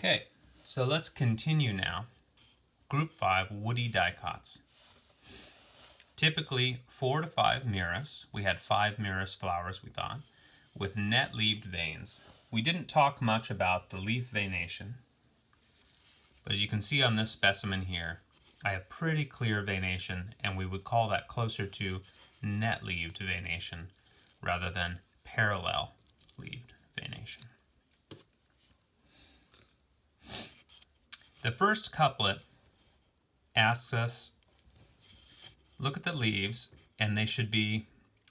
Okay, so let's continue now. Group 5, woody dicots. Typically 4 to 5 myrrhis. We had 5 myrrhis flowers, we thought, with net-leaved veins. We didn't talk much about the leaf veination, but as you can see on this specimen here, I have pretty clear veination, and we would call that closer to net-leaved veination rather than parallel-leaved veination. The first couplet asks us, look at the leaves, and they should be,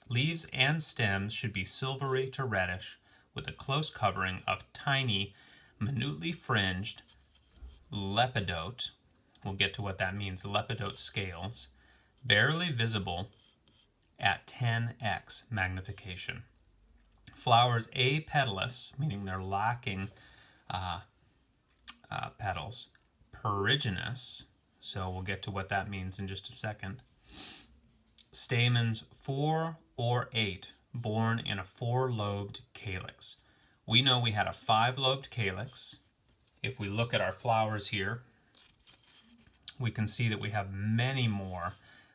leaves and stems should be silvery to reddish with a close covering of tiny, minutely fringed lepidote, we'll get to what that means, lepidote scales, barely visible at 10x magnification. Flowers apetalous, meaning they're lacking petals, perigynous, so we'll get to what that means in just a second. Stamens 4 or 8, borne in a 4-lobed calyx. We know we had a 5-lobed calyx. If we look at our flowers here, we can see that we have many more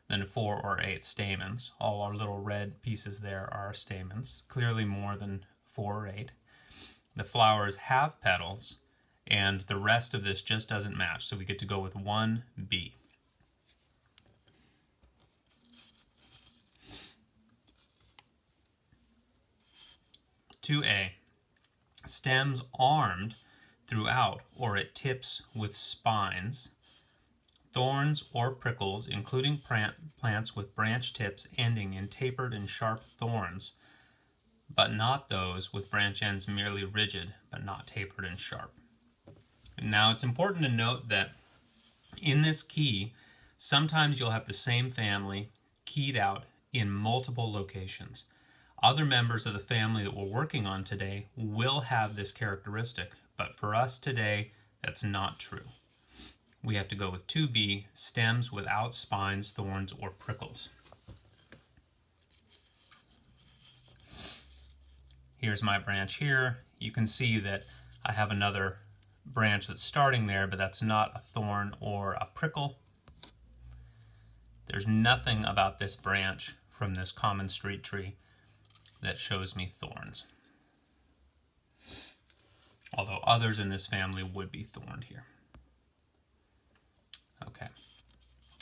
than 4 or 8 stamens. All our little red pieces there are stamens, clearly more than 4 or 8. The flowers have petals, and the rest of this just doesn't match, so we get to go with 1B. (2A). Stems armed throughout or at tips with spines, thorns or prickles, including plants with branch tips ending in tapered and sharp thorns, but not those with branch ends merely rigid but not tapered and sharp. Now it's important to note that in this key, sometimes you'll have the same family keyed out in multiple locations. Other members of the family that we're working on today will have this characteristic, but for us today, that's not true. We have to go with 2B, stems without spines, thorns, or prickles. Here's my branch here. You can see that I have another branch that's starting there, but that's not a thorn or a prickle. There's nothing about this branch from this common street tree that shows me thorns, although others in this family would be thorned here. Okay.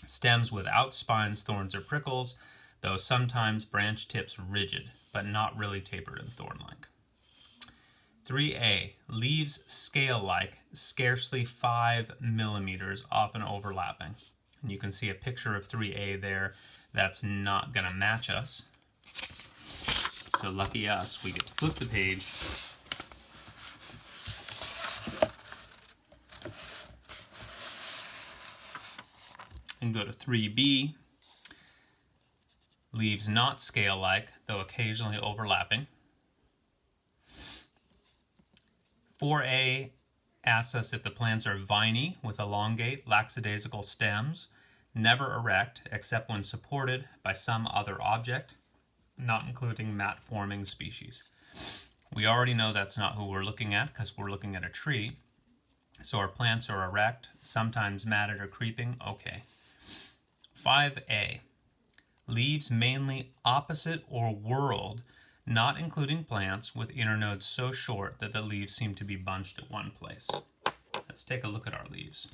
Stems without spines, thorns, or prickles, though sometimes branch tips rigid, but not really tapered and thorn-like. 3A, leaves scale-like, scarcely 5 millimeters, often overlapping. And you can see a picture of 3A there. That's not going to match us. So lucky us, we get to flip the page. And go to 3B. Leaves not scale-like, though occasionally overlapping. 4A asks us if the plants are viney with elongate, lackadaisical stems, never erect except when supported by some other object, not including mat-forming species. We already know that's not who we're looking at because we're looking at a tree. So our plants are erect, sometimes matted or creeping. Okay. 5A. Leaves mainly opposite or whorled, not including plants with internodes so short that the leaves seem to be bunched at one place. Let's take a look at our leaves.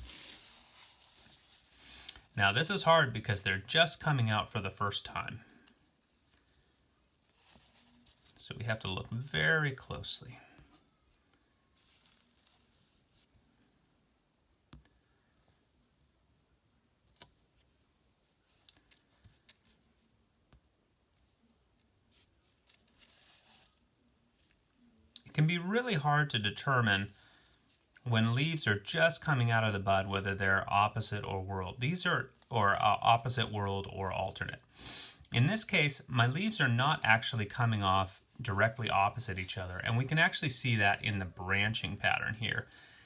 Now this is hard because they're just coming out for the first time. So we have to look very closely. It can be really hard to determine when leaves are just coming out of the bud whether they're opposite or whorled. These are opposite, whorled, or alternate. In this case, my leaves are not actually coming off directly opposite each other, and we can actually see that in the branching pattern here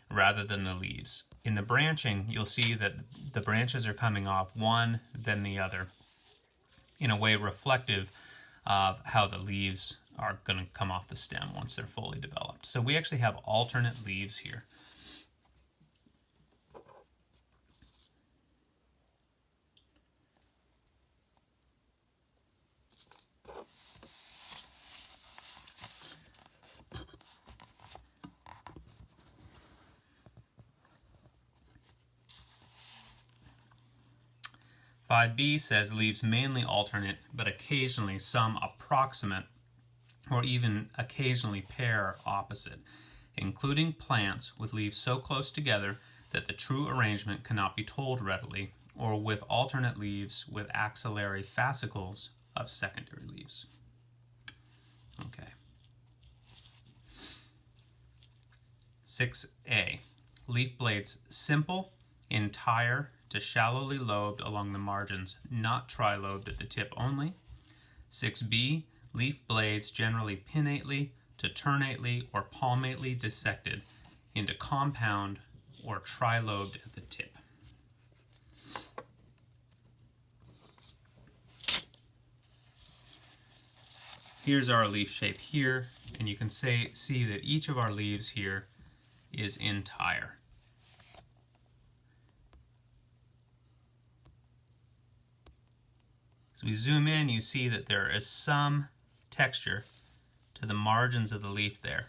rather than the leaves. In the branching, you'll see that the branches are coming off one, then the other, in a way reflective of how the leaves are going to come off the stem once they're fully developed. So we actually have alternate leaves here. 5b says leaves mainly alternate, but occasionally some approximate or even occasionally pair opposite, including plants with leaves so close together that the true arrangement cannot be told readily, or with alternate leaves with axillary fascicles of secondary leaves. Okay. 6a. Leaf blades simple, entire to shallowly lobed along the margins, not trilobed at the tip only. 6b. Leaf blades generally pinnately to ternately or palmately dissected into compound or trilobed at the tip. Here's our leaf shape here, and you can see that each of our leaves here is entire. As we zoom in, you see that there is some texture to the margins of the leaf there.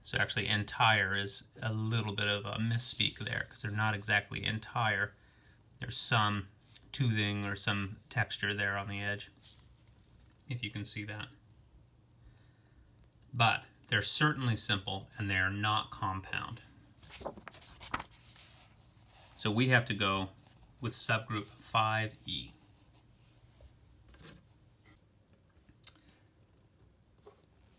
So actually entire is a little bit of a misspeak there, because they're not exactly entire. There's some toothing or some texture there on the edge, if you can see that. But they're certainly simple and they're not compound. So we have to go with subgroup 5e.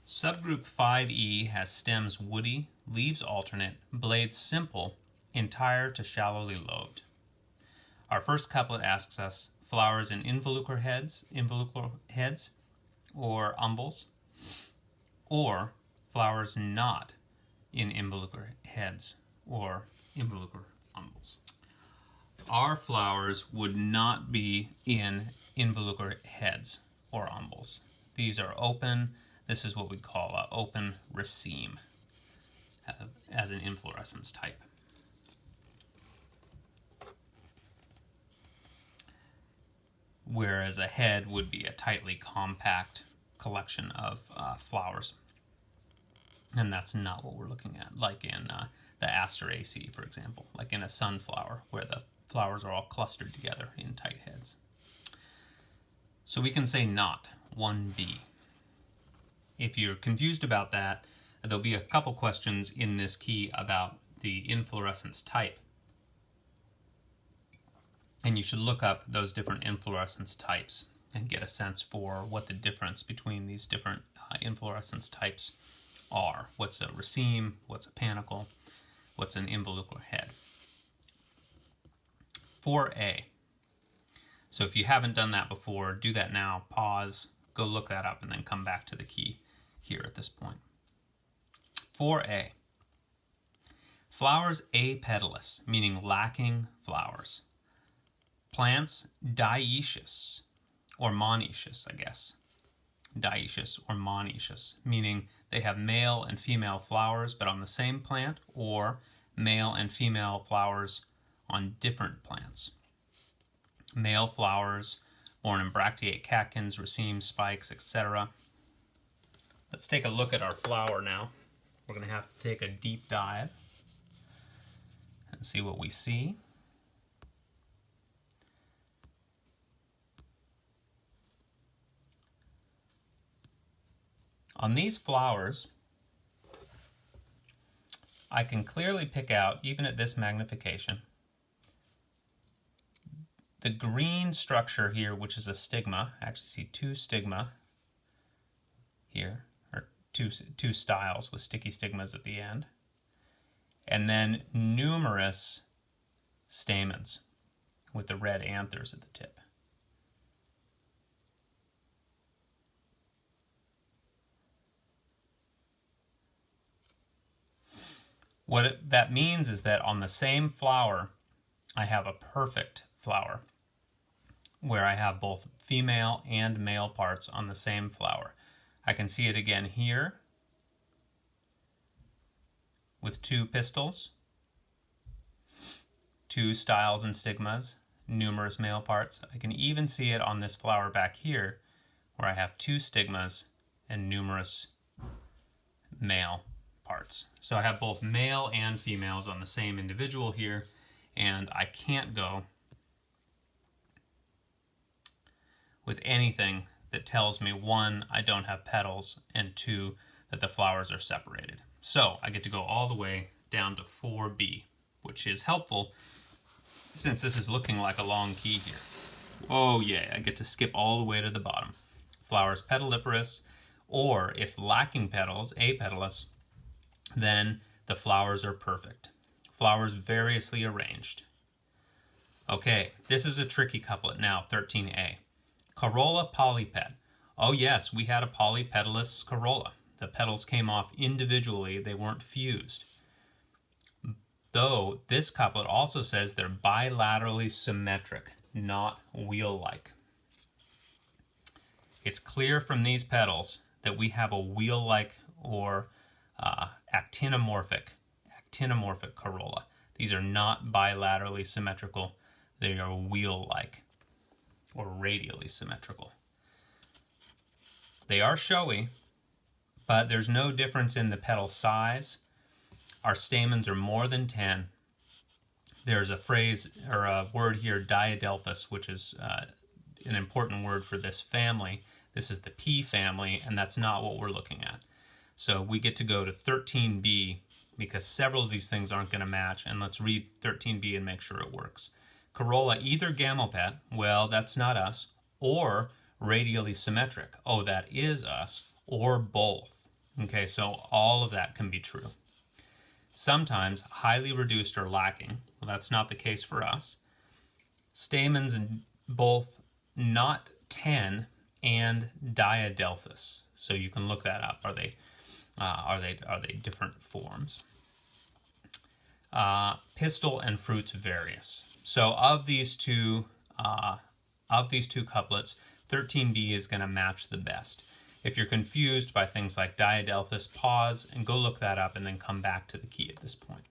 Subgroup 5e has stems woody, leaves alternate, blades simple, entire to shallowly lobed. Our first couplet asks us flowers in involucral heads or umbels, or flowers not in involucral heads or involucral umbels. Our flowers would not be in involucral heads or umbels. These are open. This is what we call an open raceme as an inflorescence type. Whereas a head would be a tightly compact collection of flowers. And that's not what we're looking at, like in the Asteraceae, for example, like in a sunflower, where the flowers are all clustered together in tight heads. So we can say not, 1b. If you're confused about that, there'll be a couple questions in this key about the inflorescence type. And you should look up those different inflorescence types and get a sense for what the difference between these different inflorescence types are. What's a raceme, what's a panicle, what's an involucral head. 4a. So if you haven't done that before, do that now, pause, go look that up, and then come back to the key here at this point. 4a. Flowers apetalous, meaning lacking flowers. Plants dioecious, or monoecious, I guess. Dioecious or monoecious, meaning they have male and female flowers but on the same plant, or male and female flowers on different plants. Male flowers borne in bracteate catkins, racemes, spikes, etc. Let's take a look at our flower now. We're going to have to take a deep dive and see what we see. On these flowers, I can clearly pick out, even at this magnification, the green structure here, which is a stigma. I actually see two stigma here, or two styles with sticky stigmas at the end, and then numerous stamens with the red anthers at the tip. What that means is that on the same flower, I have a perfect flower, where I have both female and male parts on the same flower. I can see it again here with two pistils, two styles and stigmas, numerous male parts. I can even see it on this flower back here, where I have two stigmas and numerous male parts. So I have both male and females on the same individual here, and I can't go with anything that tells me, one, I don't have petals, and two, that the flowers are separated. So I get to go all the way down to 4B, which is helpful since this is looking like a long key here. Oh yeah, I get to skip all the way to the bottom. Flowers petalliferous, or if lacking petals, apetalous, then the flowers are perfect. Flowers variously arranged. Okay, this is a tricky couplet now, 13A. Corolla polypet. Oh yes, we had a polypetalous corolla. The petals came off individually, they weren't fused. Though this couplet also says they're bilaterally symmetric, not wheel-like. It's clear from these petals that we have a wheel-like or actinomorphic corolla. These are not bilaterally symmetrical, they are wheel-like or radially symmetrical. They are showy, but there's no difference in the petal size. Our stamens are more than 10. There's a phrase or a word here, diadelphous, which is an important word for this family. This is the P family, and that's not what we're looking at. So we get to go to 13B because several of these things aren't going to match, and let's read 13B and make sure it works. Corolla either gamopet, well, that's not us, or radially symmetric, oh, that is us, or both. Okay, so all of that can be true. Sometimes highly reduced or lacking, well, that's not the case for us. Stamens both not 10 and diadelphous, so you can look that up. Are they different forms? Pistil and fruits various. So of these two couplets, 13B is going to match the best. If you're confused by things like diadelphous, pause and go look that up and then come back to the key at this point.